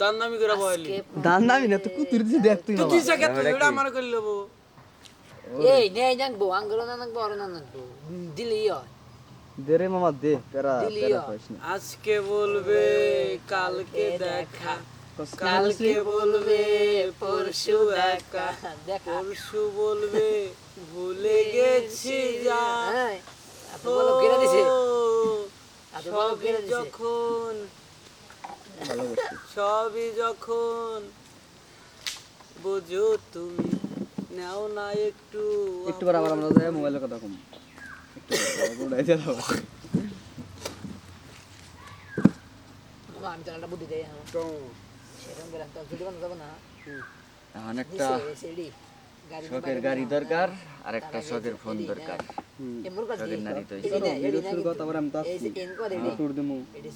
দান নামি করে বইলি দান নামি না তো কুতুর দিছি দেখ তুই তুই কিসে কে তুই এটা আমার কইল লব এই নে জানবো আঙ্গুল না নাকবো আর না নাকবো দিলি হয় দে রে মামা দে পেরা দিলিও। পেরা কইস না আজকে বলবে কালকে দেখা কালকে বলবে পরশু দেখা দেখা পরশু বলবে ভুলে গেছি যা হ্যাঁ এত বড় কেড়ে দিছে এত বড় সবই কেড়ে দিছে যখন ভালো করছিস সবই যখন বুঝো তুমি নাও না একটু একটু পর আবার আমরা যাই মোবাইলের কথা কম একটু উড়াই দিলাম মামা আমি তো একটা বুদ্ধি দেই হ্যাঁ সেরকম করে তো যদি বানা যাবে না এখন একটা সেডি গাড়ি শখের গাড়ি দরকার আর একটা শখের ফোন দরকার এমন কাজ শখের নারী তো এডি না কথা আবার আমি তো এই যে এন করে এডি টুর দিমু এডি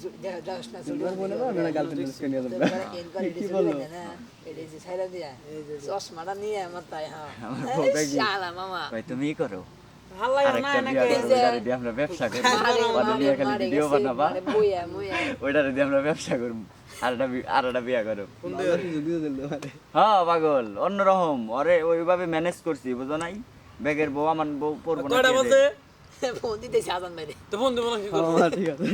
যাস না সুডি বলে না না গার্লফ্রেন্ড কে নিয়ে যাবে এন করে এডি সুডি না এডি যে ছাইরা দিয়া চশমাটা নিয়ে আমার তাই হ্যাঁ আমার বউটা কি শালা মামা ভাই তুমি করো ভাল লাগে না আরেকটা বিয়া করো ওইটা দিয়ে আমরা ব্যবসা করি ওটা নিয়ে খালি ভিডিও বানাবা বইয়া বইয়া ওইটা দিয়ে আমরা ব্যবসা করব আরেকটা বিয়া করো হ্যাঁ পাগল অন্যরকম ওরে ওইভাবে ম্যানেজ করছি বুঝো নাই ব্যাগের বউ আমার বউ পড়বো না কয়টা বাজে ফোন দিতে সাজান বাইরে তো ফোন দেব না কি করব ঠিক আছে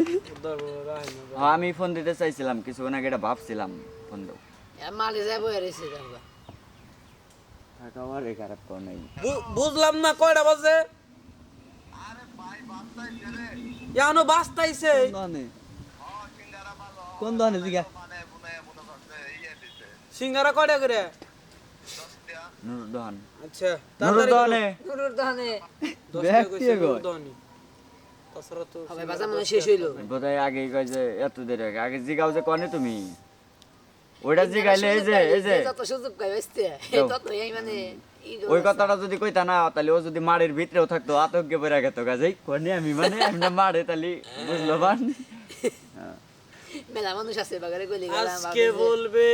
হ্যাঁ আমি ফোন দিতে চাইছিলাম কিছুক্ষণ আগে এটা ভাবছিলাম ফোন দেবো মালে যায় বইয়া রইছে দেখবা একেবারে খারাপ কর নাই বুঝলাম না কয়টা বাজে এখনো বাস্তাইছে কোন দোকানে জিগা সিঙ্গারা কয়টা করে নুরুর দোকান আচ্ছা নুরুর দোকানে নুরুর দোকানে ব্যক্তি গো তাছাড়া তো হবে বাজার মানে শেষ হইলো বোধহয় আগে কয় যে এত দেরি আগে জিগাও যে কনে তুমি ওইটা জিগাইলে এই যে যত সুযোগ পাই বেস্তে এই তত এই মানে ওই কথাটা যদি কইতা না তাহলে ও যদি মাড়ের ভিতরেও থাকতো আতঙ্কে পড়ে গেত কাজেই কোনে আমি মানে আমরা মাড়ে তাহলে বুঝলো বান মেলা মানুষ আছে বাগারে গলি গেলাম আজকে বলবে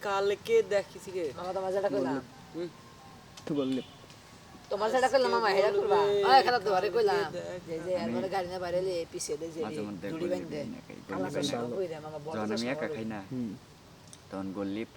কালকে দেখিছি কে মামা তোমার যেটা কইলাম তুই বললি তোমার যেটা কইলাম মামা হেডা করবা ওই খারাপ তো আরে কইলাম যে যে আর মানে গাড়ি না বাইরেলে পিছে দে যে মাঝে মধ্যে দুড়ি বাইন্ধে কালা সব কই রে মামা বড় যখন আমি একা খাই না তখন গোল্লিপ